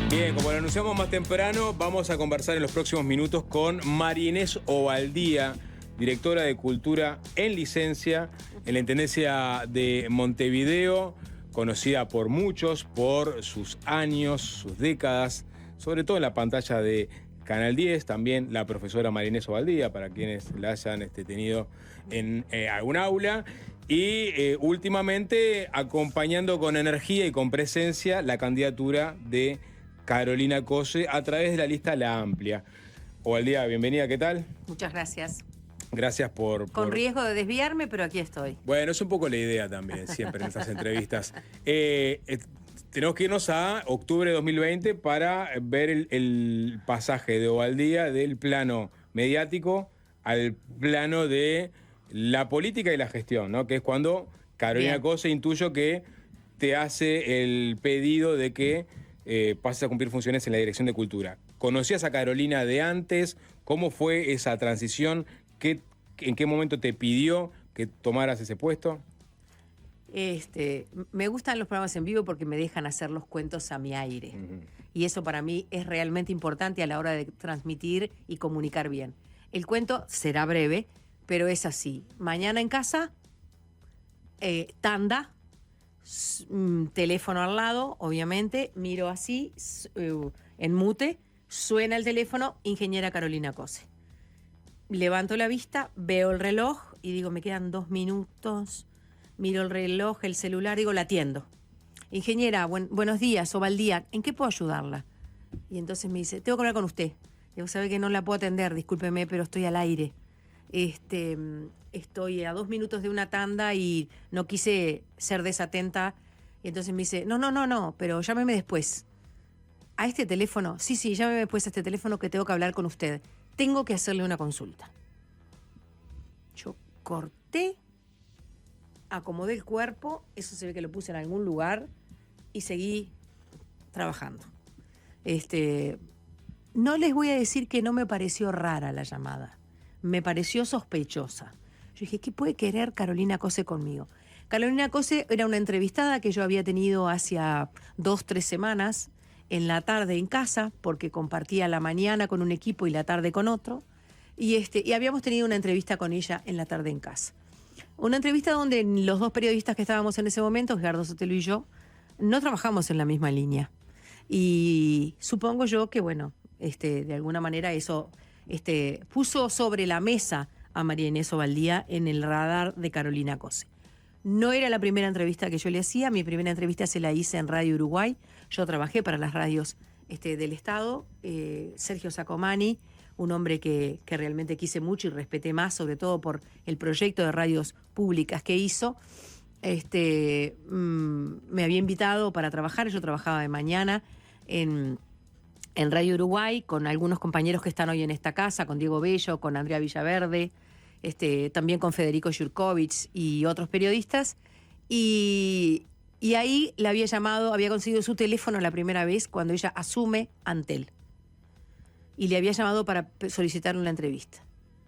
Bien, como lo anunciamos más temprano, vamos a conversar en los próximos minutos con María Inés Ovaldía, directora de Cultura en licencia en la Intendencia de Montevideo, conocida por muchos por sus años, sus décadas, sobre todo en la pantalla de Canal 10, también la profesora María Inés Ovaldía, para quienes la hayan tenido en algún aula. Y últimamente acompañando con energía y con presencia la candidatura de Carolina Cose a través de la lista La Amplia. Ovaldía, bienvenida, ¿qué tal? Muchas gracias. Gracias por... Con riesgo de desviarme, pero aquí estoy. Bueno, es un poco la idea también, siempre en estas entrevistas. Tenemos que irnos a octubre de 2020 para ver el pasaje de Ovaldía del plano mediático al plano de la política y la gestión, ¿no? Que es cuando Carolina Cose, intuyo que te hace el pedido de que pases a cumplir funciones en la Dirección de Cultura. ¿Conocías a Carolina de antes? ¿Cómo fue esa transición? ¿En qué momento te pidió que tomaras ese puesto? Me gustan los programas en vivo porque me dejan hacer los cuentos a mi aire. Y eso para mí es realmente importante a la hora de transmitir y comunicar bien. El cuento será breve, pero es así. Mañana en casa, tanda, teléfono al lado, obviamente, miro así, en mute, suena el teléfono, ingeniera Carolina Cose. Levanto la vista, veo el reloj y digo, me quedan 2 minutos. Miro el reloj, el celular, digo, la atiendo. Ingeniera, buenos días, Ovaldía, ¿en qué puedo ayudarla? Y entonces me dice, tengo que hablar con usted. Digo, sabe que no la puedo atender, discúlpeme, pero estoy al aire. Estoy a 2 minutos de una tanda y no quise ser desatenta. Y entonces me dice, no, pero llámeme después. ¿A este teléfono? Sí, llámeme después a este teléfono que tengo que hablar con usted. Tengo que hacerle una consulta. Yo corté, acomodé el cuerpo, eso se ve que lo puse en algún lugar y seguí trabajando. No les voy a decir que no me pareció rara la llamada. Me pareció sospechosa. Yo dije, ¿qué puede querer Carolina Cose conmigo? Carolina Cose era una entrevistada que yo había tenido hacía 2, 3 semanas en la tarde en casa, porque compartía la mañana con un equipo y la tarde con otro. Y habíamos tenido una entrevista con ella en la tarde en casa. Una entrevista donde los 2 periodistas que estábamos en ese momento, Gerardo Sotelo y yo, no trabajamos en la misma línea. Y supongo yo que, bueno, de alguna manera eso puso sobre la mesa a María Inés Ovaldía en el radar de Carolina Cose. No era la primera entrevista que yo le hacía. Mi primera entrevista se la hice en Radio Uruguay. Yo trabajé para las radios del Estado. Sergio Sacomani, un hombre que realmente quise mucho y respeté más, sobre todo por el proyecto de radios públicas que hizo. Me había invitado para trabajar. Yo trabajaba de mañana en Radio Uruguay con algunos compañeros que están hoy en esta casa, con Diego Bello, con Andrea Villaverde, también con Federico Jurkovic y otros periodistas. Y ahí la había llamado, había conseguido su teléfono la primera vez cuando ella asume Antel. Y le había llamado para solicitarle una entrevista.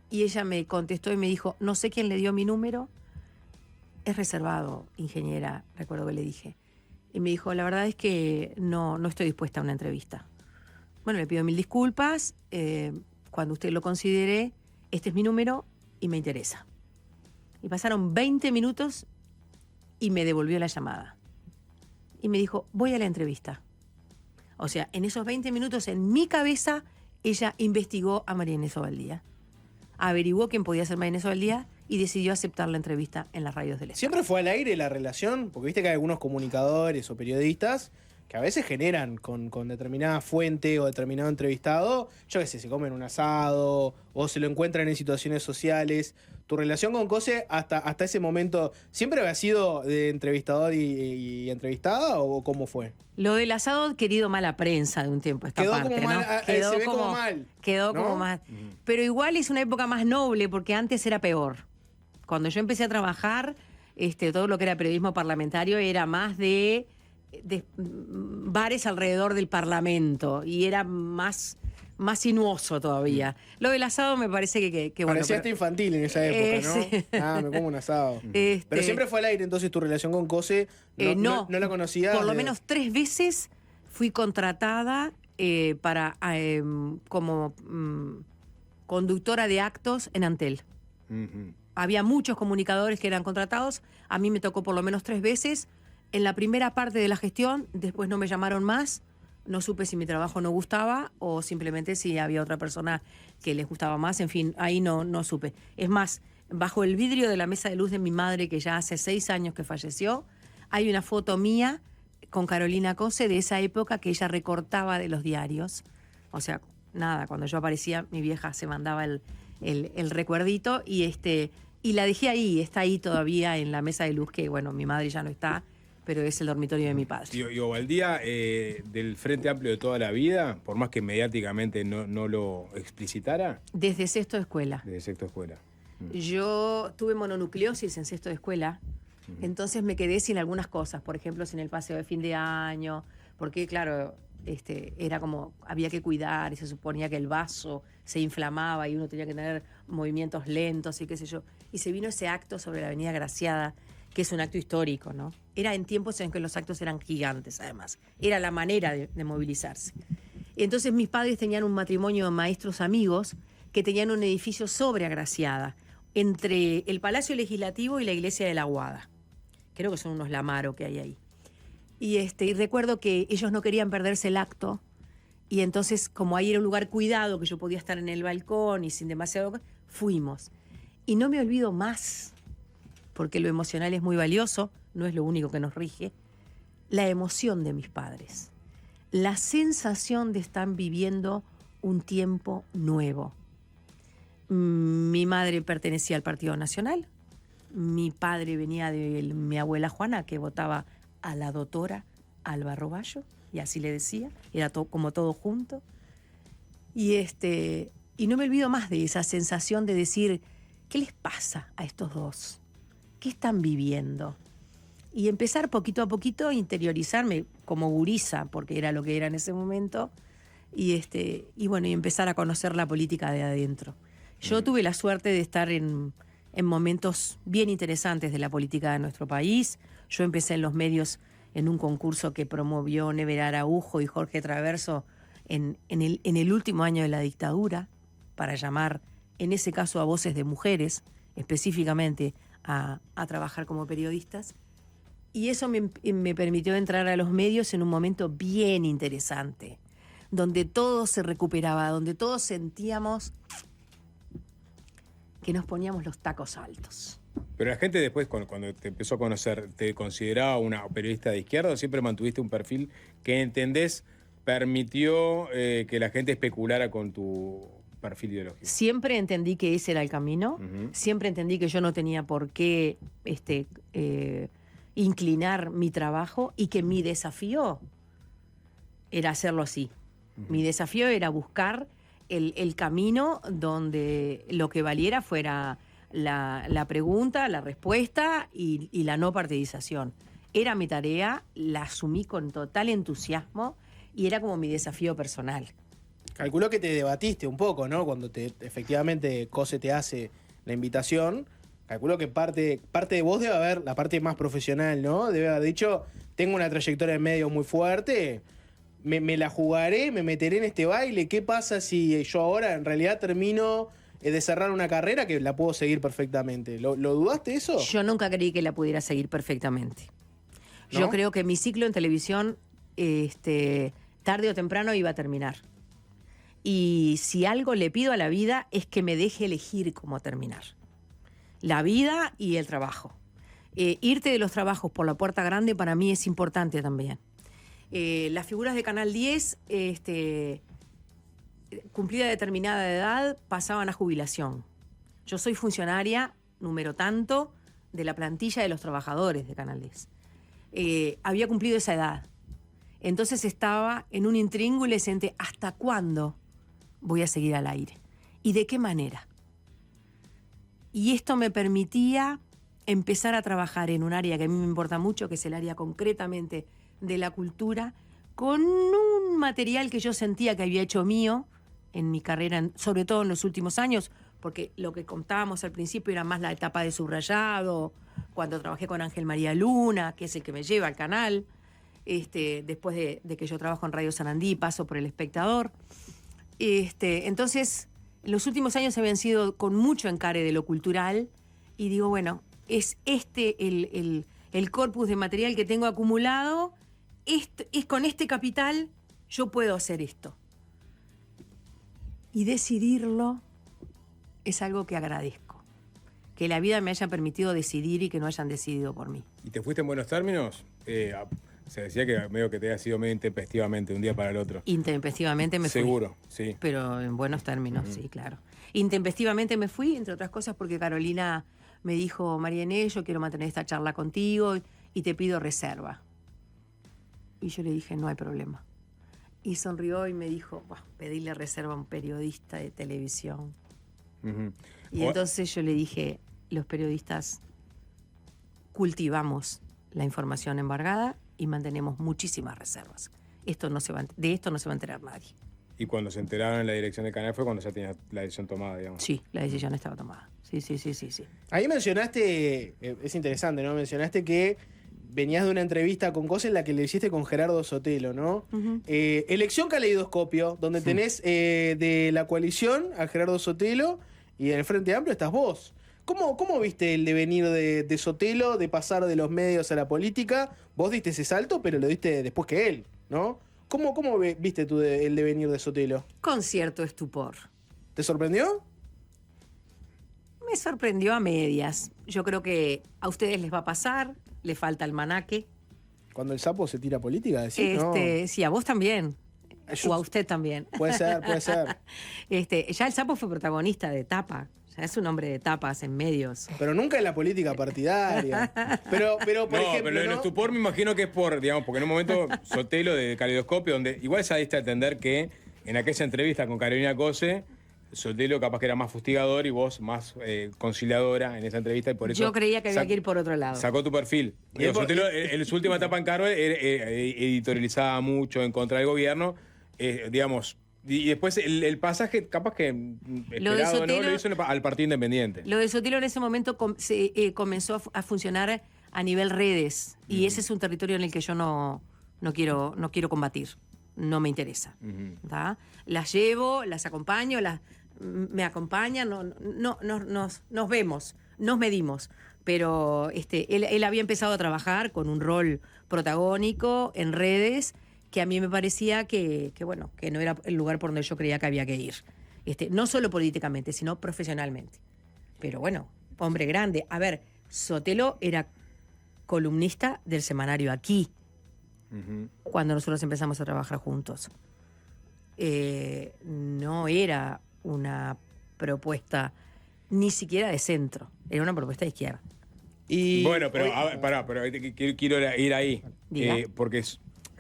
Y ella me contestó y me dijo, no sé quién le dio mi número, es reservado, ingeniera, recuerdo que le dije. Y me dijo, la verdad es que no estoy dispuesta a una entrevista. Bueno, le pido 1000 disculpas, cuando usted lo considere, este es mi número y me interesa. Y pasaron 20 minutos y me devolvió la llamada. Y me dijo, voy a la entrevista. O sea, en esos 20 minutos en mi cabeza, ella investigó a María Inés Ovaldía. Averiguó quién podía ser María Inés Ovaldía y decidió aceptar la entrevista en las radios del Estado. ¿Siempre fue al aire la relación? Porque viste que hay algunos comunicadores o periodistas que a veces generan con determinada fuente o determinado entrevistado, yo qué sé, se comen un asado o se lo encuentran en situaciones sociales. ¿Tu relación con Cose hasta ese momento siempre había sido de entrevistador y entrevistada o cómo fue? Lo del asado, querido mala prensa de un tiempo esta quedó parte, como ¿no? mal, Quedó se ve como mal. Quedó ¿no? como más. Pero igual es una época más noble porque antes era peor. Cuando yo empecé a trabajar, todo lo que era periodismo parlamentario era más de bares alrededor del Parlamento y era más sinuoso todavía. Lo del asado me parece que bueno. Parecía hasta infantil en esa época, ¿no? Sí. Me como un asado. Pero siempre fue al aire, entonces tu relación con Cose no la conocías. Por lo menos 3 veces fui contratada como conductora de actos en Antel. Ujú. Había muchos comunicadores que eran contratados, a mí me tocó por lo menos 3 veces. En la primera parte de la gestión, después no me llamaron más, no supe si mi trabajo no gustaba o simplemente si había otra persona que les gustaba más, en fin, ahí no supe. Es más, bajo el vidrio de la mesa de luz de mi madre, que ya hace 6 años que falleció, hay una foto mía con Carolina Cose de esa época que ella recortaba de los diarios. O sea, nada, cuando yo aparecía, mi vieja se mandaba el recuerdito y la dejé ahí, está ahí todavía en la mesa de luz, que bueno, mi madre ya no está, pero es el dormitorio de mi padre. Y Ovaldía, del Frente Amplio de toda la vida, por más que mediáticamente no lo explicitara, Desde sexto de escuela. desde sexto escuela. Yo tuve mononucleosis en sexto de escuela, entonces me quedé sin algunas cosas, por ejemplo, sin el paseo de fin de año, porque claro, era como, había que cuidar y se suponía que el vaso se inflamaba y uno tenía que tener movimientos lentos y qué sé yo. Y se vino ese acto sobre la Avenida Graciada, que es un acto histórico, ¿no? Era en tiempos en que los actos eran gigantes, además. Era la manera de movilizarse. Entonces mis padres tenían un matrimonio de maestros amigos que tenían un edificio sobre Agraciada, entre el Palacio Legislativo y la Iglesia de la Aguada. Creo que son unos Lamaro que hay ahí. Y recuerdo que ellos no querían perderse el acto, y entonces, como ahí era un lugar cuidado, que yo podía estar en el balcón y sin demasiado, fuimos. Y no me olvido más, porque lo emocional es muy valioso, no es lo único que nos rige, la emoción de mis padres. La sensación de estar viviendo un tiempo nuevo. Mi madre pertenecía al Partido Nacional, mi padre venía de mi abuela Juana, que votaba a la doctora Alba Roballo, y así le decía, era como todo junto. Y no me olvido más de esa sensación de decir, ¿qué les pasa a estos dos? ¿Qué están viviendo? Y empezar poquito a poquito a interiorizarme como gurisa, porque era lo que era en ese momento, y bueno, y empezar a conocer la política de adentro. Yo tuve la suerte de estar en momentos bien interesantes de la política de nuestro país. Yo empecé en los medios en un concurso que promovió Never Araujo y Jorge Traverso en el último año de la dictadura, para llamar, en ese caso, a voces de mujeres, específicamente a trabajar como periodistas. Y eso me permitió entrar a los medios en un momento bien interesante, donde todo se recuperaba, donde todos sentíamos que nos poníamos los tacos altos. Pero la gente después, cuando te empezó a conocer, ¿te consideraba una periodista de izquierda o siempre mantuviste un perfil que entendés permitió que la gente especulara con tu perfil ideológico? Siempre entendí que ese era el camino, siempre entendí que yo no tenía por qué inclinar mi trabajo y que mi desafío era hacerlo así. Mi desafío era buscar el camino donde lo que valiera fuera la pregunta, la respuesta y la no partidización. Era mi tarea, la asumí con total entusiasmo y era como mi desafío personal. Calculó que te debatiste un poco, ¿no? Cuando efectivamente Cose te hace la invitación, calculo que parte de vos debe haber la parte más profesional, ¿no? Debe haber dicho, tengo una trayectoria en medios muy fuerte, me la jugaré, me meteré en este baile. ¿Qué pasa si yo ahora en realidad termino de cerrar una carrera que la puedo seguir perfectamente? ¿Lo dudaste eso? Yo nunca creí que la pudiera seguir perfectamente. ¿No? Yo creo que mi ciclo en televisión, tarde o temprano iba a terminar. Y si algo le pido a la vida es que me deje elegir cómo terminar. La vida y el trabajo. Irte de los trabajos por la puerta grande para mí es importante también. Las figuras de Canal 10, cumplida determinada edad, pasaban a jubilación. Yo soy funcionaria, número tanto, de la plantilla de los trabajadores de Canal 10. Había cumplido esa edad. Entonces estaba en un intríngulis entre ¿hasta cuándo voy a seguir al aire? ¿Y de qué manera? Y esto me permitía empezar a trabajar en un área que a mí me importa mucho, que es el área concretamente de la cultura, con un material que yo sentía que había hecho mío en mi carrera, sobre todo en los últimos años, porque lo que contábamos al principio era más la etapa de subrayado, cuando trabajé con Ángel María Luna, que es el que me lleva al canal, después de que yo trabajo en Radio Sarandí, paso por El Espectador. Entonces, los últimos años habían sido con mucho encare de lo cultural y digo, bueno, es el corpus de material que tengo acumulado, es con este capital yo puedo hacer esto. Y decidirlo es algo que agradezco. Que la vida me haya permitido decidir y que no hayan decidido por mí. ¿Y te fuiste en buenos términos? Se decía que medio que te había sido medio intempestivamente, un día para el otro. Intempestivamente me fui. Seguro, sí. Pero en buenos términos, sí, claro. Intempestivamente me fui, entre otras cosas, porque Carolina me dijo, María Inés, yo quiero mantener esta charla contigo y te pido reserva. Y yo le dije, no hay problema. Y sonrió y me dijo, pedirle reserva a un periodista de televisión. Y entonces yo le dije, los periodistas cultivamos la información embargada y mantenemos muchísimas reservas. De esto no se va a enterar nadie. Y cuando se enteraron en la dirección del canal fue cuando ya tenía la decisión tomada, digamos. Sí, la decisión estaba tomada. Sí. Ahí mencionaste, es interesante, ¿no? Mencionaste que venías de una entrevista con Cose en la que le hiciste con Gerardo Sotelo, ¿no? Elección Caleidoscopio, donde tenés de la coalición a Gerardo Sotelo y en el Frente Amplio estás vos. ¿Cómo viste el devenir de Sotelo, de pasar de los medios a la política? Vos diste ese salto, pero lo diste después que él, ¿no? ¿Cómo viste tú el devenir de Sotelo? Con cierto estupor. ¿Te sorprendió? Me sorprendió a medias. Yo creo que a ustedes les va a pasar, le falta almanaque. Cuando el sapo se tira a política, decís, ¿no? Sí, a vos también. O a usted también. Puede ser. Ya el sapo fue protagonista de tapa. Ya es un hombre de tapas en medios. Pero nunca en la política partidaria. Pero por ejemplo, pero en estupor me imagino que es porque en un momento Sotelo de Caleidoscopio, donde igual se diste a entender que en aquella entrevista con Carolina Cose, Sotelo capaz que era más fustigador y vos más conciliadora en esa entrevista y por eso... Yo creía que había que ir por otro lado. Sacó tu perfil. Sotelo en su última etapa en cargo editorializaba mucho en contra del gobierno, digamos... Y después el pasaje, capaz que esperado, Sotelo, ¿no? Lo hizo al Partido Independiente. Lo de Sotelo en ese momento comenzó a funcionar a nivel redes. Y ese es un territorio en el que yo no quiero combatir. No me interesa. Las llevo, las acompaño, me acompañan, nos vemos, nos medimos. Pero él había empezado a trabajar con un rol protagónico en redes que a mí me parecía que no era el lugar por donde yo creía que había que ir. No solo políticamente, sino profesionalmente. Pero bueno, hombre grande. A ver, Sotelo era columnista del semanario Aquí, cuando nosotros empezamos a trabajar juntos. No era una propuesta ni siquiera de centro, era una propuesta de izquierda. Bueno, pero quiero ir ahí, porque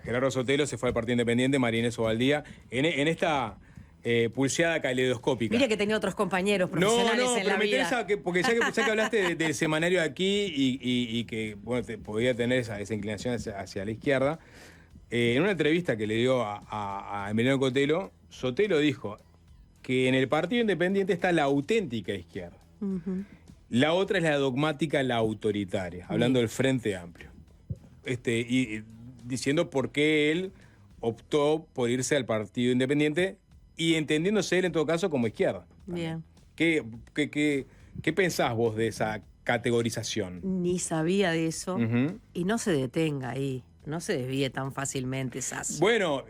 Gerardo Sotelo se fue al Partido Independiente, María Inés Ovaldía, en esta pulseada caleidoscópica. Mira que tenía otros compañeros profesionales en la vida. Me interesa, porque ya que hablaste del semanario Aquí y que podía tener esa inclinación hacia la izquierda, en una entrevista que le dio a Emiliano Cotelo, Sotelo dijo que en el Partido Independiente está la auténtica izquierda. La otra es la dogmática, la autoritaria, hablando del Frente Amplio. Y diciendo por qué él optó por irse al Partido Independiente y entendiéndose él en todo caso como izquierda. Bien. ¿Qué pensás vos de esa categorización? Ni sabía de eso y no se detenga ahí. No se desvíe tan fácilmente, Sasso. Bueno,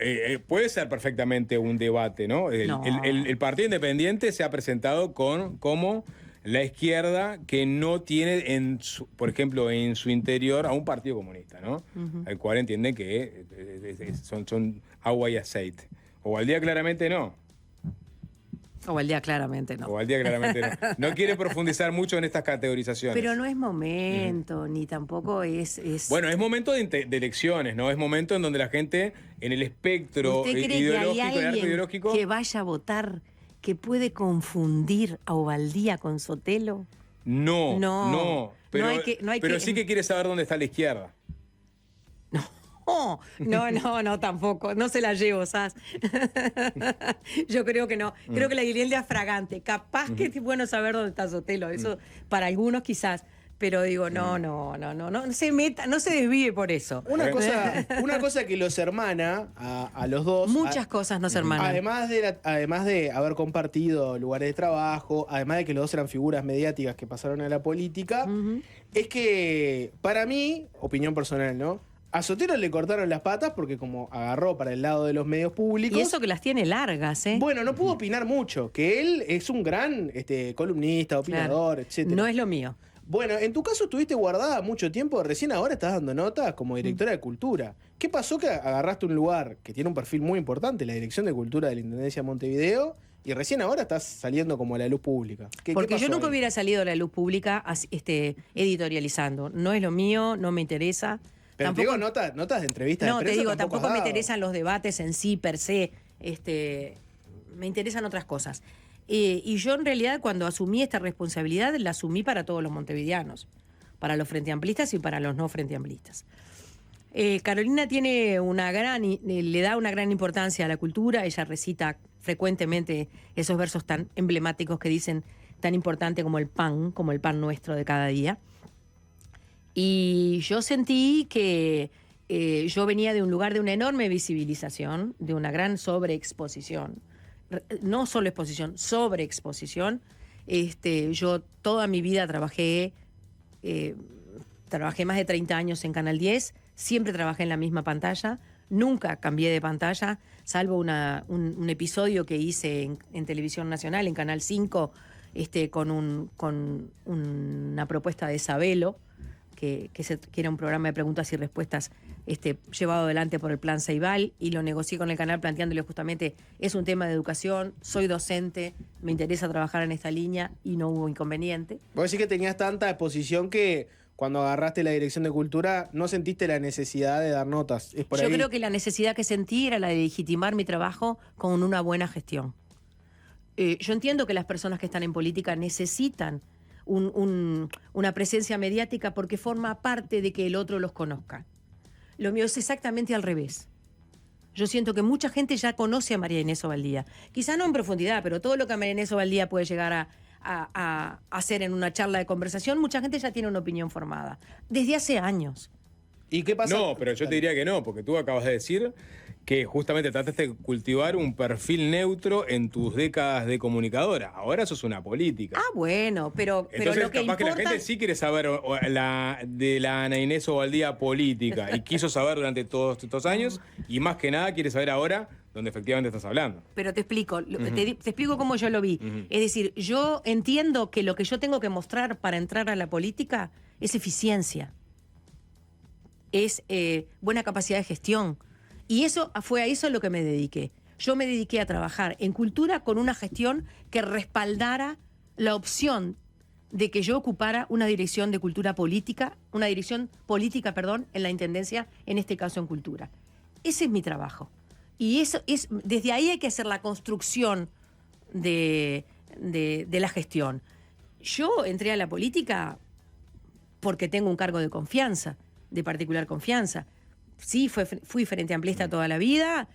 puede ser perfectamente un debate, ¿no? El Partido Independiente se ha presentado como la izquierda que no tiene, por ejemplo, en su interior a un partido comunista, ¿no? Al cual entienden que son agua y aceite. Ovaldía claramente no. Ovaldía claramente no. Ovaldía claramente no. No quiere profundizar mucho en estas categorizaciones. Pero no es momento, ni tampoco es... Bueno, es momento de elecciones, ¿no? Es momento en donde la gente, en el espectro ideológico, el arco ideológico... que vaya a votar, que puede confundir a Ovaldía con Sotelo? No. Pero sí que quiere saber dónde está la izquierda. No, tampoco. No se la llevo, Sas. Yo creo que no. Creo que la guirnalda es fragante. Capaz que es bueno saber dónde está Sotelo. Eso para algunos quizás. Pero digo, no se meta, no se desvíe por eso. Una cosa que los hermana a los dos. Muchas cosas nos hermanan. Además de haber compartido lugares de trabajo, además de que los dos eran figuras mediáticas que pasaron a la política, es que para mí, opinión personal, ¿no? A Sotero le cortaron las patas porque como agarró para el lado de los medios públicos. Y eso que las tiene largas, ¿eh? Bueno, no pudo opinar mucho, que él es un gran columnista, opinador, etcétera. No es lo mío. Bueno, en tu caso estuviste guardada mucho tiempo, recién ahora estás dando notas como directora de Cultura. ¿Qué pasó que agarraste un lugar que tiene un perfil muy importante, la Dirección de Cultura de la Intendencia de Montevideo, y recién ahora estás saliendo como a la luz pública? Porque yo nunca ahí? hubiera salido a la luz pública editorializando. No es lo mío, no me interesa. Pero tampoco, te digo notas de entrevistas de no, prensa. te digo, tampoco me has dado. interesan los debates en sí, per se. Me interesan otras cosas. Y yo en realidad cuando asumí esta responsabilidad la asumí para todos los montevideanos, para los frenteamplistas y para los no frenteamplistas. Carolina tiene le da una gran importancia a la cultura. Ella recita frecuentemente esos versos tan emblemáticos que dicen tan importante como el pan nuestro de cada día. Y yo sentí que yo venía de un lugar de una enorme visibilización, de una gran sobreexposición. No solo exposición, sobreexposición. Yo toda mi vida trabajé más de 30 años en Canal 10, siempre trabajé en la misma pantalla, nunca cambié de pantalla, salvo un episodio que hice en Televisión Nacional, en Canal 5, con una propuesta de Sabelo, que era un programa de preguntas y respuestas llevado adelante por el Plan Ceibal, y lo negocié con el canal planteándole justamente, es un tema de educación, soy docente, me interesa trabajar en esta línea, y no hubo inconveniente. Vos decís que tenías tanta exposición que cuando agarraste la Dirección de Cultura no sentiste la necesidad de dar notas. ¿Es por Yo ahí? creo que la necesidad que sentí era la de legitimar mi trabajo con una buena gestión. Yo entiendo que las personas que están en política necesitan una presencia mediática porque forma parte de que el otro los conozca. Lo mío es exactamente al revés. Yo siento que mucha gente ya conoce a María Inés Ovaldía. Quizá no en profundidad, pero todo lo que María Inés Ovaldía puede llegar a hacer en una charla de conversación, mucha gente ya tiene una opinión formada. Desde hace años. ¿Y qué pasa? No, pero yo te diría que no, porque tú acabas de decir que justamente trataste de cultivar un perfil neutro en tus décadas de comunicadora. Ahora sos una política. Ah, bueno, pero Entonces, lo que capaz importa... que la gente sí quiere saber de la Ana Inés Ovaldía política y quiso saber durante todos estos años y más que nada quiere saber ahora dónde efectivamente estás hablando. Pero te explico, te explico cómo yo lo vi. Es decir, yo entiendo que lo que yo tengo que mostrar para entrar a la política es eficiencia, es buena capacidad de gestión. Y fue a eso lo que me dediqué. Yo me dediqué a trabajar en cultura con una gestión que respaldara la opción de que yo ocupara una dirección de cultura política, una dirección política, en la Intendencia, en este caso en cultura. Ese es mi trabajo. Y desde ahí hay que hacer la construcción de la gestión. Yo entré a la política porque tengo un cargo de confianza, de particular confianza. Sí, fui frente amplista toda la vida,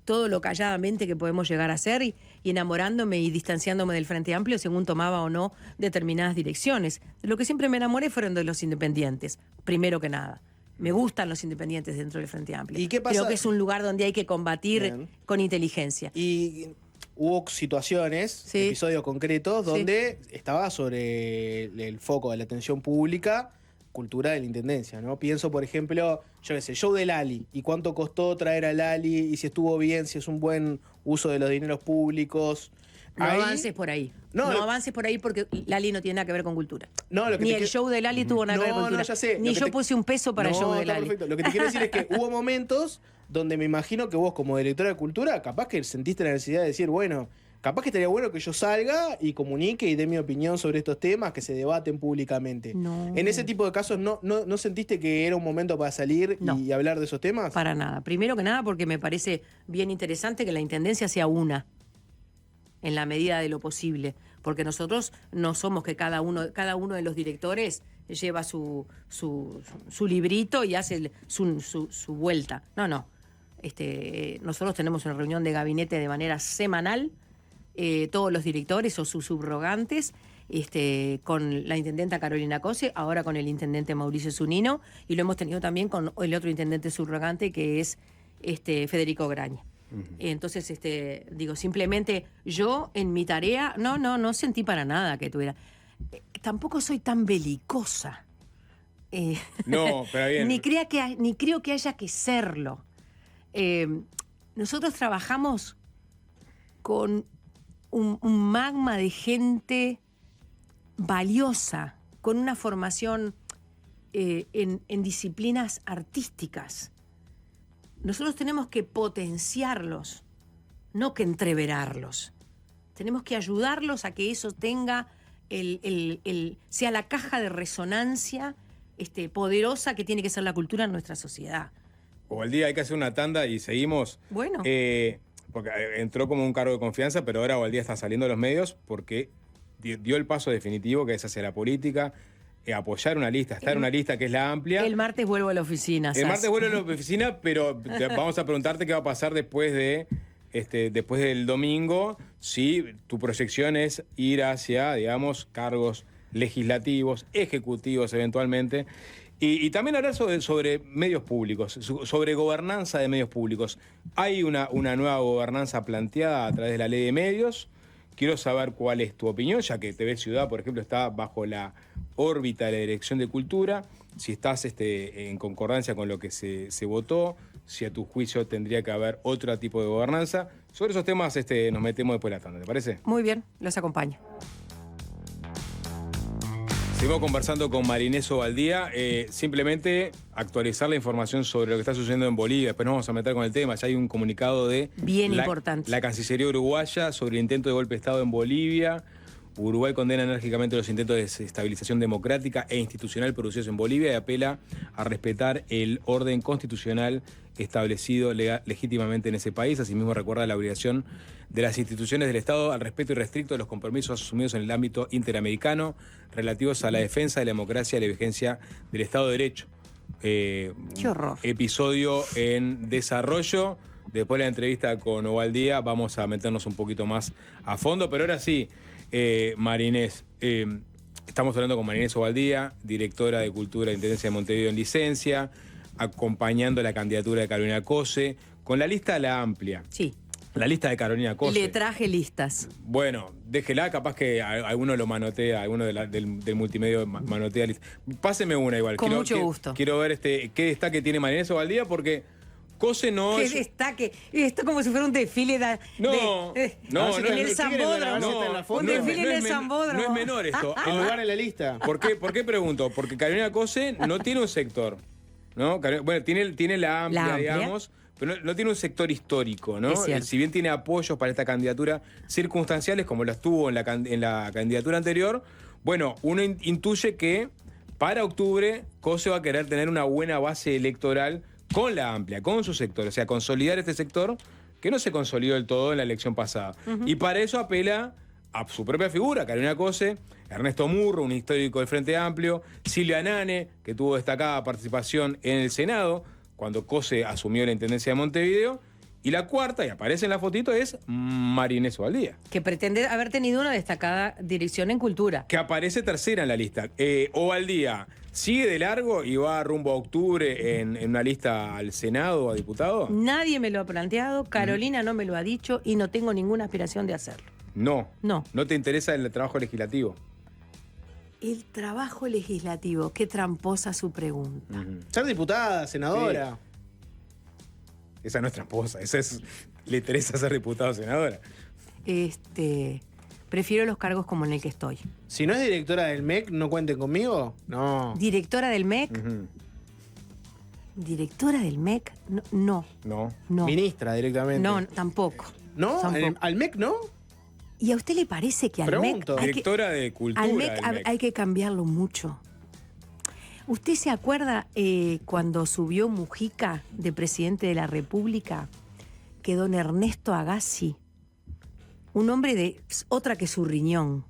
todo lo calladamente que podemos llegar a hacer y enamorándome y distanciándome del Frente Amplio según tomaba o no determinadas direcciones. De lo que siempre me enamoré fueron de los independientes, primero que nada. Me gustan los independientes dentro del Frente Amplio. ¿Y qué pasa? Creo que es un lugar donde hay que combatir Bien. con inteligencia. Y hubo situaciones, Sí. episodios concretos, donde estaba sobre el foco de la atención pública cultura de la Intendencia, ¿no? Pienso, por ejemplo, yo qué sé, show del Ali, y cuánto costó traer al Ali, y si estuvo bien, si es un buen uso de los dineros públicos. No Ahí- avances por ahí. No, No avances por ahí porque Lali no tiene nada que ver con cultura. No, lo que Ni te el quiero- show de Lali tuvo nada que ver con No, cultura. no, ya sé. Ni Lo que yo te- puse un peso para el No, show de está Lali. perfecto. Lo que te quiero decir es que hubo momentos donde me imagino que vos, como directora de cultura, capaz que sentiste la necesidad de decir, bueno, capaz que estaría bueno que yo salga y comunique y dé mi opinión sobre estos temas que se debaten públicamente. No. En ese tipo de casos, ¿no sentiste que era un momento para salir No. y hablar de esos temas? Para nada. Primero que nada porque me parece bien interesante que la Intendencia sea una, en la medida de lo posible. Porque nosotros no somos que cada uno de los directores lleva su librito y hace su vuelta. No. Nosotros tenemos una reunión de gabinete de manera semanal, todos los directores o sus subrogantes, con la intendenta Carolina Cose, ahora con el intendente Mauricio Zunino, y lo hemos tenido también con el otro intendente subrogante que es Federico Graña. Entonces, digo, simplemente yo en mi tarea, no sentí para nada que tuviera. Tampoco soy tan belicosa. No, pero bien. Ni creo que haya que serlo. Nosotros trabajamos con un magma de gente valiosa, con una formación en disciplinas artísticas. Nosotros tenemos que potenciarlos, no que entreverarlos. Tenemos que ayudarlos a que eso tenga sea la caja de resonancia poderosa que tiene que ser la cultura en nuestra sociedad. O al día hay que hacer una tanda y seguimos. Bueno. Porque entró como un cargo de confianza, pero ahora Ovaldía está saliendo de los medios porque dio el paso definitivo, que es hacia la política, apoyar una lista, estar en una lista que es la amplia. El martes vuelvo a la oficina. El martes vuelvo a la oficina, pero vamos a preguntarte qué va a pasar después del domingo, si tu proyección es ir hacia, digamos, cargos legislativos, ejecutivos eventualmente. Y también hablar sobre medios públicos, sobre gobernanza de medios públicos. Hay una nueva gobernanza planteada a través de la ley de medios. Quiero saber cuál es tu opinión, ya que TV Ciudad, por ejemplo, está bajo la órbita de la Dirección de Cultura. Si estás en concordancia con lo que se votó, si a tu juicio tendría que haber otro tipo de gobernanza. Sobre esos temas nos metemos después de la tanda, ¿te parece? Muy bien, los acompaño. Seguimos conversando con Marinés Ovaldía. Simplemente actualizar la información sobre lo que está sucediendo en Bolivia. Después nos vamos a meter con el tema. Ya hay un comunicado de importante. La Cancillería uruguaya sobre el intento de golpe de Estado en Bolivia. Uruguay condena enérgicamente los intentos de desestabilización democrática e institucional producidos en Bolivia y apela a respetar el orden constitucional establecido legítimamente en ese país. Asimismo, recuerda la obligación de las instituciones del Estado al respeto irrestricto de los compromisos asumidos en el ámbito interamericano relativos a la defensa de la democracia y la vigencia del Estado de Derecho. Qué horror. Episodio en desarrollo. Después de la entrevista con Ovaldía vamos a meternos un poquito más a fondo, pero ahora sí, Marinés, estamos hablando con Marinés Ovaldía, directora de Cultura de Intendencia de Montevideo en licencia, acompañando la candidatura de Carolina Cose, con la lista de la amplia. Sí. La lista de Carolina Cose. Le traje listas. Bueno, déjela, capaz que alguno lo manotea, alguno del multimedio manotea lista. Páseme una igual. Con mucho gusto. Quiero ver qué destaque tiene Marinés Ovaldía, porque Cose no ¿Qué es... destaque? Esto como si fuera un desfile en el Zambódromo. Un desfile en el Zambódromo. No es menor esto. El lugar en la lista. ¿Por qué pregunto? Porque Carolina Cose no tiene un sector, ¿no? Bueno, tiene la amplia, digamos, pero no tiene un sector histórico, ¿no? Si bien tiene apoyos para esta candidatura circunstanciales, como las tuvo en la candidatura anterior, bueno, uno intuye que para octubre Cose va a querer tener una buena base electoral con la amplia, con su sector, o sea, consolidar este sector que no se consolidó del todo en la elección pasada. Y para eso apela a su propia figura, Carolina Cose, Ernesto Murro, un histórico del Frente Amplio, Silvia Nane, que tuvo destacada participación en el Senado cuando Cose asumió la Intendencia de Montevideo, y la cuarta, y aparece en la fotito, es Marinés Ovaldía. Que pretende haber tenido una destacada dirección en cultura. Que aparece tercera en la lista. Ovaldía, ¿sigue de largo y va rumbo a octubre en una lista al Senado o a diputado? Nadie me lo ha planteado, Carolina no me lo ha dicho y no tengo ninguna aspiración de hacerlo. No. No. ¿No te interesa el trabajo legislativo? El trabajo legislativo, qué tramposa su pregunta. Ser diputada, senadora. Sí. Esa no es tramposa, le interesa ser diputada o senadora. Prefiero los cargos como en el que estoy. Si no es directora del MEC, ¿no cuenten conmigo? No. ¿Directora del MEC? ¿Directora del MEC? No. Ministra directamente. No, tampoco. ¿No? Tampoco. ¿Al MEC no? ¿Y a usted le parece que al MEC... Directora de Cultura al MEC hay que cambiarlo mucho? ¿Usted se acuerda cuando subió Mujica de presidente de la República, que don Ernesto Agassi, un hombre de otra que su riñón,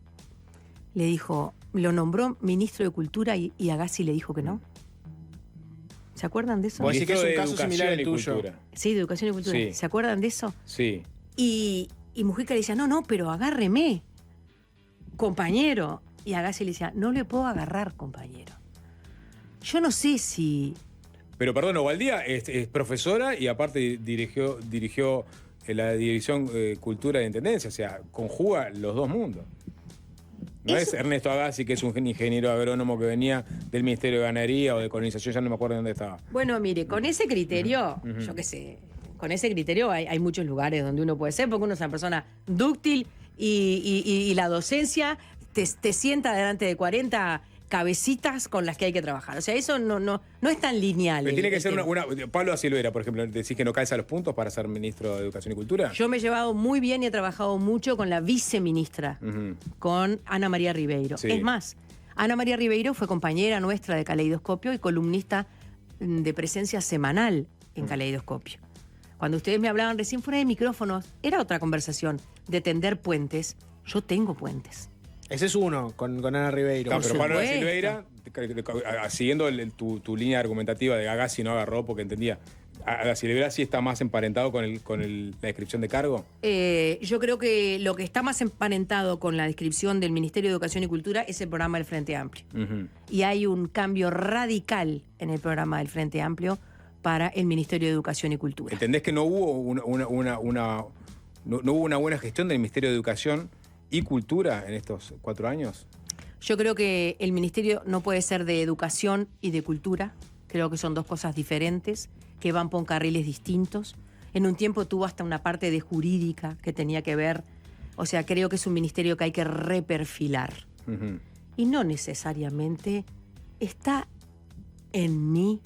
le dijo, lo nombró ministro de Cultura y Agassi le dijo que no? ¿Se acuerdan de eso? Vos decís que es un caso similar al tuyo. Sí, de Educación y Cultura. Sí. ¿Se acuerdan de eso? Sí. Y Mujica le decía, no, pero agárreme, compañero. Y Agassi le decía, no le puedo agarrar, compañero. Yo no sé si... Pero perdón, Ovaldía es profesora y aparte dirigió la Dirección Cultura de Intendencia, o sea, conjuga los dos mundos. No es Ernesto Agassi, que es un ingeniero agrónomo que venía del Ministerio de Ganadería o de Colonización, ya no me acuerdo dónde estaba. Bueno, mire, con ese criterio, yo qué sé, con ese criterio hay muchos lugares donde uno puede ser, porque uno es una persona dúctil y la docencia te sienta delante de 40 cabecitas con las que hay que trabajar. O sea, eso no es tan lineal. Pero tiene que ser tema. Pablo da Silveira, por ejemplo, decís que no calza los puntos para ser ministro de Educación y Cultura. Yo me he llevado muy bien y he trabajado mucho con la viceministra, con Ana María Ribeiro. Sí. Es más, Ana María Ribeiro fue compañera nuestra de Caleidoscopio y columnista de presencia semanal en Caleidoscopio. Cuando ustedes me hablaban recién fuera de micrófonos, era otra conversación de tender puentes. Yo tengo puentes. Ese es uno, con Ana Ribeiro. No, pero Pablo da supuesto. Silveira, siguiendo tu línea argumentativa de Agassi no agarró porque entendía. Da Silveira sí está más emparentado con la descripción de cargo. Yo creo que lo que está más emparentado con la descripción del Ministerio de Educación y Cultura es el programa del Frente Amplio. Y hay un cambio radical en el programa del Frente Amplio para el Ministerio de Educación y Cultura. ¿Entendés que no hubo no hubo una buena gestión del Ministerio de Educación y Cultura en estos 4 años? Yo creo que el ministerio no puede ser de educación y de cultura. Creo que son dos cosas diferentes, que van por carriles distintos. En un tiempo tuvo hasta una parte de jurídica que tenía que ver. O sea, creo que es un ministerio que hay que reperfilar. Y no necesariamente está en mí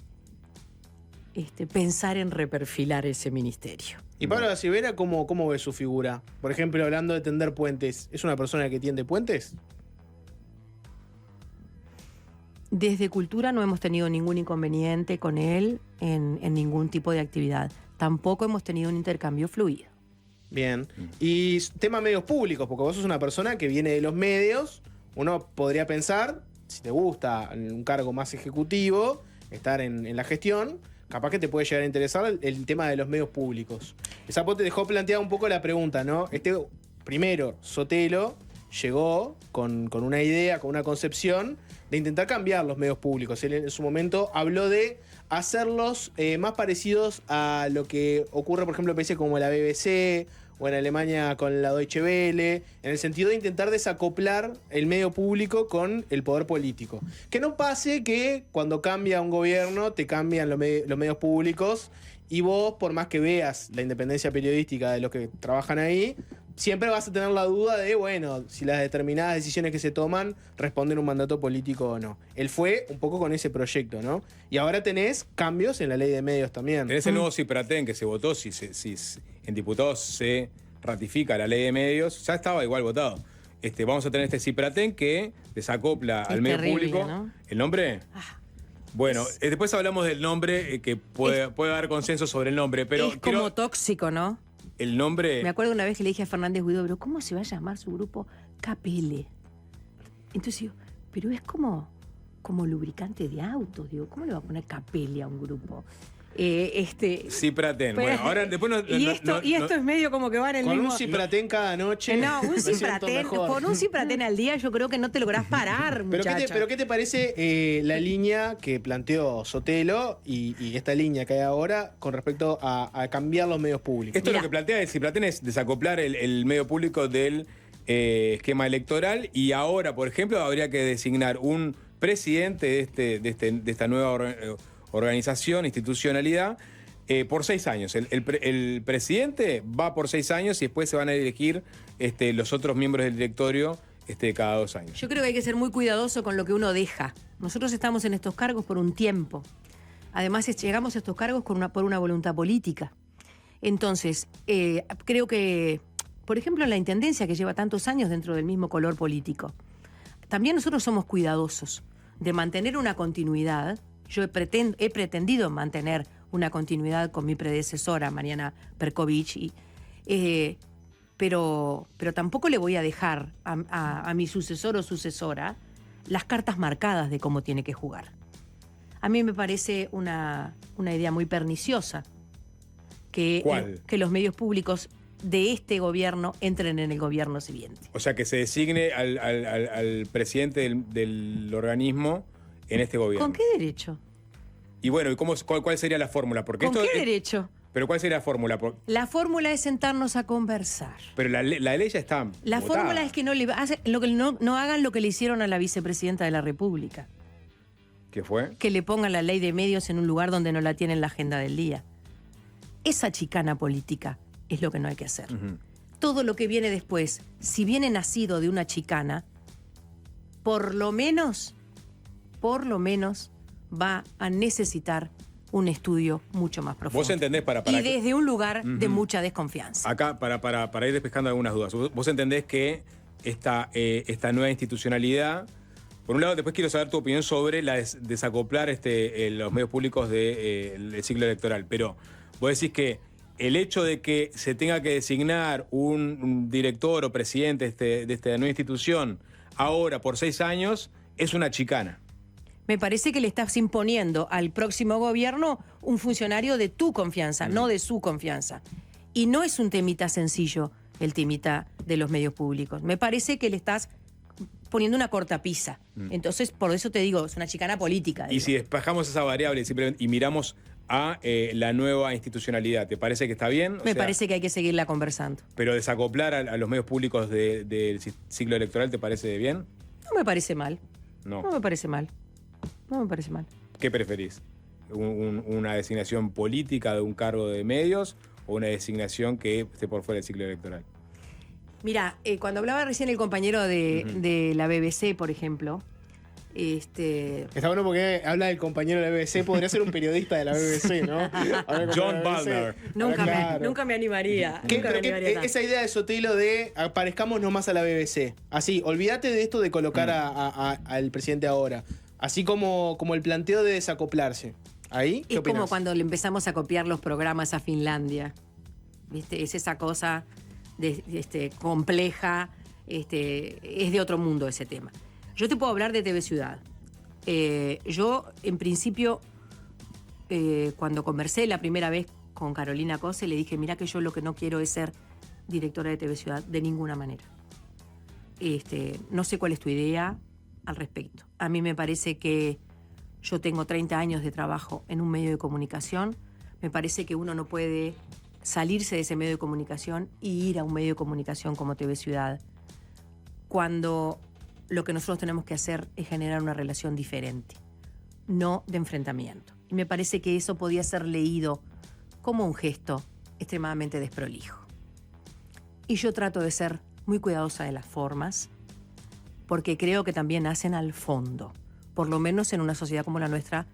pensar en reperfilar ese ministerio. ¿Y Pablo da Silveira cómo ve su figura? Por ejemplo, hablando de tender puentes, ¿es una persona que tiende puentes? Desde Cultura no hemos tenido ningún inconveniente con él en ningún tipo de actividad. Tampoco hemos tenido un intercambio fluido. Bien. Y tema medios públicos, porque vos sos una persona que viene de los medios. Uno podría pensar, si te gusta un cargo más ejecutivo, estar en la gestión, capaz que te puede llegar a interesar el tema de los medios públicos. Esa te dejó planteada un poco la pregunta, ¿no? Primero, Sotelo llegó con una idea, con una concepción de intentar cambiar los medios públicos. Él en su momento habló de hacerlos más parecidos a lo que ocurre, por ejemplo, en países como la BBC o en Alemania con la Deutsche Welle, en el sentido de intentar desacoplar el medio público con el poder político. Que no pase que cuando cambia un gobierno te cambian los medios públicos y vos, por más que veas la independencia periodística de los que trabajan ahí, siempre vas a tener la duda de, bueno, si las determinadas decisiones que se toman responden a un mandato político o no. Él fue un poco con ese proyecto, ¿no? Y ahora tenés cambios en la ley de medios también. Tenés el nuevo CIPRATEN que se votó, si en diputados se ratifica la ley de medios, ya estaba igual votado. Vamos a tener este CIPRATEN que desacopla al medio terrible, público. ¿no? ¿El nombre? Bueno, después hablamos del nombre, que puede haber consenso sobre el nombre, pero es como tóxico, ¿no? el nombre... Me acuerdo una vez que le dije a Fernández Guido, pero ¿cómo se va a llamar su grupo? Capele. Entonces digo, pero es como lubricante de autos, digo, ¿cómo le va a poner Capele a un grupo? CIPRATEN. Bueno, ahora después esto es medio como que van en el Con mismo... un CIPRATEN cada noche. No, un me siento CIPRATEN, mejor. con un CIPRATEN al día yo creo que no te lográs parar, muchacha. Pero ¿qué te parece la línea que planteó Sotelo y esta línea que hay ahora con respecto a cambiar los medios públicos? Esto es lo que plantea el CIPRATEN, es desacoplar el medio público del esquema electoral, y ahora, por ejemplo, habría que designar un presidente de esta nueva organización, institucionalidad, por 6 años. El presidente va por 6 años y después se van a elegir los otros miembros del directorio cada 2 años. Yo creo que hay que ser muy cuidadoso con lo que uno deja. Nosotros estamos en estos cargos por un tiempo. Además, llegamos a estos cargos por una voluntad política. Entonces, creo que, por ejemplo, en la intendencia, que lleva tantos años dentro del mismo color político, también nosotros somos cuidadosos de mantener una continuidad. Yo he pretendido mantener una continuidad con mi predecesora, Mariana Perkovich, pero tampoco le voy a dejar a mi sucesor o sucesora las cartas marcadas de cómo tiene que jugar. A mí me parece una idea muy perniciosa que los medios públicos de este gobierno entren en el gobierno siguiente. O sea, que se designe al presidente del organismo en este gobierno. ¿Con qué derecho? Y bueno, ¿y cuál sería la fórmula? Porque ¿Con qué derecho? ¿Pero cuál sería la fórmula? La fórmula es sentarnos a conversar. Pero la ley ya está La votada. fórmula es que no hagan lo que le hicieron a la vicepresidenta de la República. ¿Qué fue? Que le pongan la ley de medios en un lugar donde no la tienen en la agenda del día. Esa chicana política es lo que no hay que hacer. Todo lo que viene después, si viene nacido de una chicana, por lo menos va a necesitar un estudio mucho más profundo. ¿Vos entendés y desde un lugar de mucha desconfianza. Acá, para ir despejando algunas dudas, vos entendés que esta nueva institucionalidad, por un lado, después quiero saber tu opinión sobre la desacoplar los medios públicos del ciclo electoral, pero vos decís que el hecho de que se tenga que designar un director o presidente de esta nueva institución ahora por 6 años es una chicana. Me parece que le estás imponiendo al próximo gobierno un funcionario de tu confianza, no de su confianza. Y no es un temita sencillo el temita de los medios públicos. Me parece que le estás poniendo una cortapisa. Entonces, por eso te digo, es una chicana política. Y si despejamos esa variable simplemente y miramos a la nueva institucionalidad, ¿te parece que está bien? Me parece que hay que seguirla conversando. Pero desacoplar a los medios públicos del ciclo electoral, ¿te parece bien? No me parece mal. No. No me parece mal. No me parece mal. ¿Qué preferís? ¿Una designación política de un cargo de medios o una designación que esté por fuera del ciclo electoral? Mira, cuando hablaba recién el compañero de la BBC, por ejemplo, Está bueno porque habla del compañero de la BBC, podría ser un periodista de la BBC, ¿no? John Butler. Nunca me animaría. Esa idea de Sotelo de aparezcamos nomás a la BBC. Así, olvídate de esto de colocar al presidente ahora. Así como el planteo de desacoplarse. ¿Ahí? ¿Qué Es opinás? como cuando le empezamos a copiar los programas a Finlandia. ¿Viste? Es esa cosa compleja, es de otro mundo ese tema. Yo te puedo hablar de TV Ciudad. Yo, en principio, cuando conversé la primera vez con Carolina Cose, le dije, mira que yo lo que no quiero es ser directora de TV Ciudad de ninguna manera. No sé cuál es tu idea al respecto. A mí me parece que yo tengo 30 años de trabajo en un medio de comunicación. Me parece que uno no puede salirse de ese medio de comunicación y ir a un medio de comunicación como TV Ciudad, cuando lo que nosotros tenemos que hacer es generar una relación diferente, no de enfrentamiento. Y me parece que eso podía ser leído como un gesto extremadamente desprolijo. Y yo trato de ser muy cuidadosa de las formas, porque creo que también hacen al fondo, por lo menos en una sociedad como la nuestra,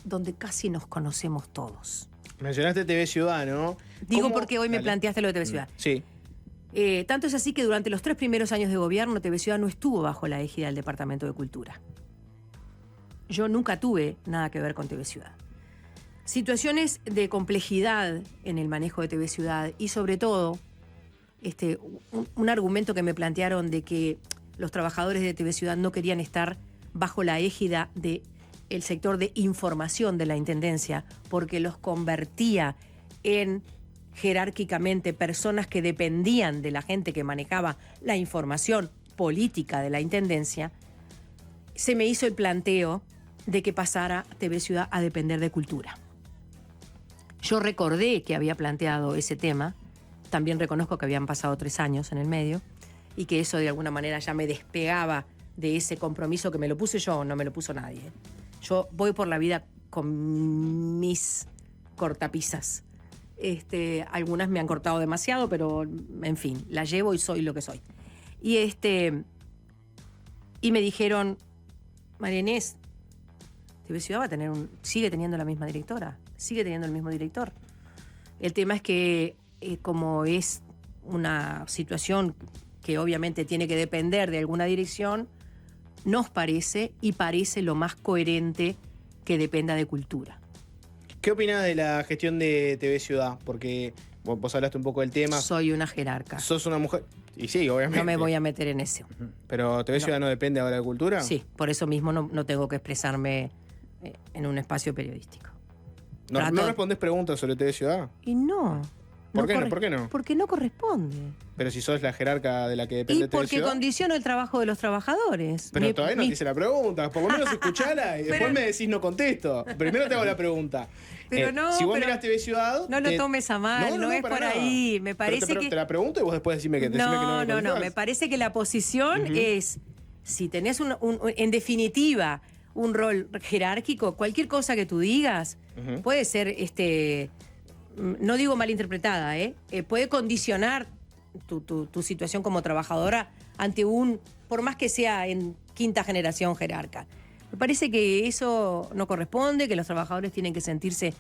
donde casi nos conocemos todos. Mencionaste TV Ciudad, ¿no? Digo porque hoy me planteaste lo de TV Ciudad. Sí. Tanto es así que durante los 3 primeros años de gobierno, TV Ciudad no estuvo bajo la égida del Departamento de Cultura. Yo nunca tuve nada que ver con TV Ciudad. Situaciones de complejidad en el manejo de TV Ciudad y sobre todo un argumento que me plantearon de que los trabajadores de TV Ciudad no querían estar bajo la égida del sector de información de la Intendencia porque los convertía en jerárquicamente personas que dependían de la gente que manejaba la información política de la Intendencia. Se me hizo el planteo de que pasara TV Ciudad a depender de Cultura. Yo recordé que había planteado ese tema, también reconozco que habían pasado 3 años en el medio y que eso de alguna manera ya me despegaba de ese compromiso que me lo puse yo, no me lo puso nadie. Yo voy por la vida con mis cortapisas. Algunas me han cortado demasiado, pero en fin, la llevo y soy lo que soy. Y me dijeron, María Inés, TV Ciudad sigue teniendo la misma directora, sigue teniendo el mismo director. El tema es que como es una situación que obviamente tiene que depender de alguna dirección, nos parece y parece lo más coherente que dependa de Cultura. ¿Qué opinás de la gestión de TV Ciudad? Porque vos hablaste un poco del tema. Soy una jerarca. Sos una mujer. Y sí, obviamente. No me voy a meter en eso. ¿Pero TV Ciudad no depende ahora de Cultura? Sí, por eso mismo no tengo que expresarme en un espacio periodístico. ¿No respondés preguntas sobre TV Ciudad? Y no. ¿Por qué no? ¿Por qué no? Porque no corresponde. Pero si sos la jerarca de la que depende Y de TV porque Ciudad. condiciono el trabajo de los trabajadores. Pero todavía no te hice la pregunta. Por lo menos escuchala y después me decís no contesto. Primero te hago la pregunta. Pero no, si vos pero mirás TV Ciudad... no lo tomes a mal, no es para por nada. ahí. Me parece pero que... te la pregunto y vos después decime que no me No, contestás. me parece que la posición es, si tenés en definitiva un rol jerárquico, cualquier cosa que tú digas puede ser, no digo malinterpretada, puede condicionar tu situación como trabajadora ante por más que sea en quinta generación jerarca. Me parece que eso no corresponde, que los trabajadores tienen que sentirse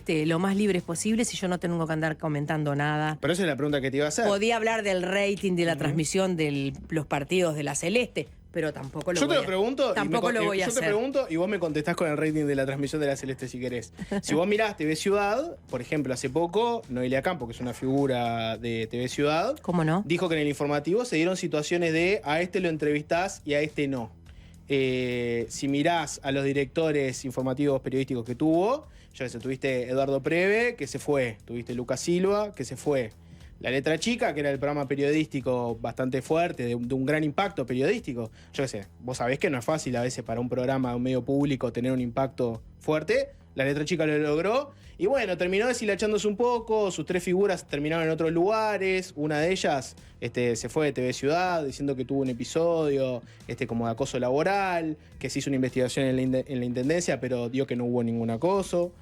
lo más libres posibles y yo no tengo que andar comentando nada. Pero esa es la pregunta que te iba a hacer. Podía hablar del rating de la transmisión de los partidos de la Celeste, pero tampoco lo Yo voy te lo pregunto a yo te pregunto y vos me contestás con el rating de la transmisión de la Celeste si querés. Si vos mirás TV Ciudad, por ejemplo, hace poco, Noelia Campo, que es una figura de TV Ciudad, ¿Cómo no? dijo que en el informativo se dieron situaciones de a este lo entrevistás y a este no. Si mirás a los directores informativos periodísticos que tuvo, ya ves, tuviste Eduardo Preve, que se fue, tuviste Lucas Silva, que se fue. La Letra Chica, que era el programa periodístico bastante fuerte, de un gran impacto periodístico. Yo qué sé, vos sabés que no es fácil a veces para un programa de un medio público tener un impacto fuerte. La Letra Chica lo logró. Y bueno, terminó deshilachándose un poco. Sus tres figuras terminaron en otros lugares. Una de ellas se fue de TV Ciudad diciendo que tuvo un episodio como de acoso laboral, que se hizo una investigación en la intendencia, pero dio que no hubo ningún acoso.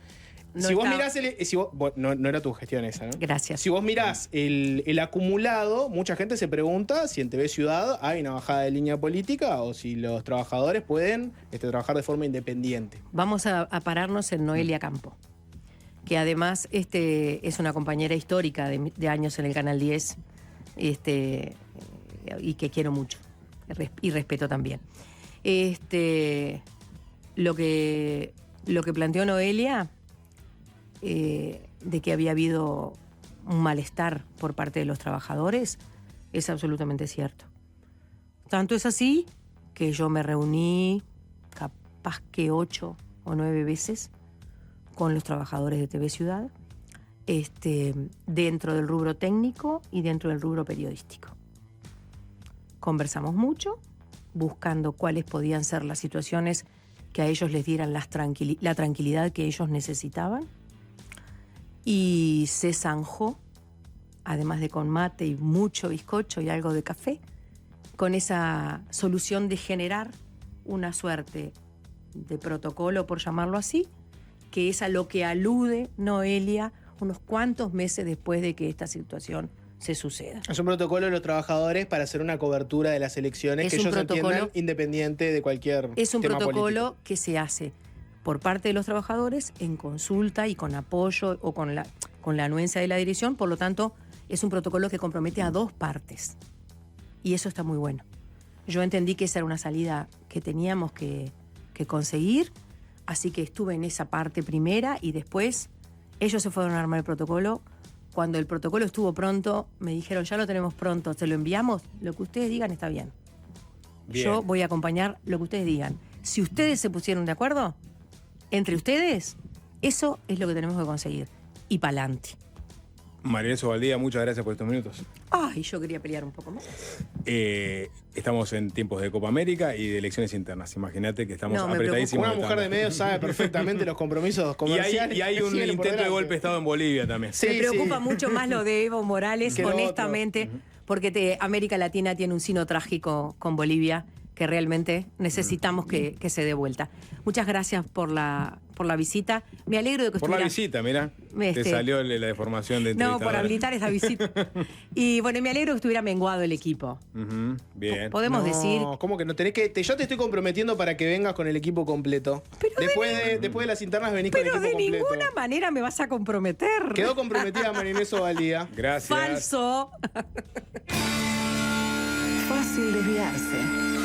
No si vos estaba- mirás no era tu gestión esa, ¿no? Gracias. Si vos mirás el acumulado, mucha gente se pregunta si en TV Ciudad hay una bajada de línea política o si los trabajadores pueden trabajar de forma independiente. Vamos a pararnos en Noelia Campo, que además es una compañera histórica de años en el Canal 10 y que quiero mucho y respeto también. Lo que planteó Noelia, de que había habido un malestar por parte de los trabajadores, es absolutamente cierto. Tanto es así que yo me reuní capaz que 8 o 9 veces con los trabajadores de TV Ciudad, dentro del rubro técnico y dentro del rubro periodístico. Conversamos mucho, buscando cuáles podían ser las situaciones que a ellos les dieran la tranquilidad que ellos necesitaban. Y se zanjó, además de con mate y mucho bizcocho y algo de café, con esa solución de generar una suerte de protocolo, por llamarlo así, que es a lo que alude Noelia unos cuantos meses después de que esta situación se suceda. Es un protocolo de los trabajadores para hacer una cobertura de las elecciones Es que un ellos entiendan protocolo- independiente de cualquier Es un tema protocolo político. que se hace por parte de los trabajadores en consulta y con apoyo o con la anuencia de la dirección. Por lo tanto, es un protocolo que compromete a dos partes. Y eso está muy bueno. Yo entendí que esa era una salida que teníamos que conseguir, así que estuve en esa parte primera y después ellos se fueron a armar el protocolo. Cuando el protocolo estuvo pronto, me dijeron, ya lo tenemos pronto, te lo enviamos, lo que ustedes digan está bien. Bien. Yo voy a acompañar lo que ustedes digan. Si ustedes se pusieron de acuerdo, entre ustedes, eso es lo que tenemos que conseguir. Y pa'lante. Marinés Ovaldía, muchas gracias por estos minutos. Ay, yo quería pelear un poco más. Estamos en tiempos de Copa América y de elecciones internas. Imagínate que estamos No, me apretadísimos. Una mujer de medios sabe perfectamente los compromisos Y comerciales. hay que un siguen por intento de delante. golpe de Estado en Bolivia también. Sí, Me preocupa mucho más lo de Evo Morales, Que lo honestamente, porque América Latina tiene un sino trágico con Bolivia que realmente necesitamos que se dé vuelta. Muchas gracias por la visita. Me alegro de que Por la estuvieras... visita, mira. Te Este- salió la deformación de No, por entrevistadora. habilitar esa visita. Y bueno, me alegro que estuviera menguado el equipo. Ujú, bien. Podemos decir... ¿Cómo que no tenés que? Yo te estoy comprometiendo para que vengas con el equipo completo. Pero después de las internas venís Pero con el de equipo completo. ninguna manera me vas a comprometer. Quedó comprometida Marinés Ovaldía. Gracias. Falso. Fácil desviarse.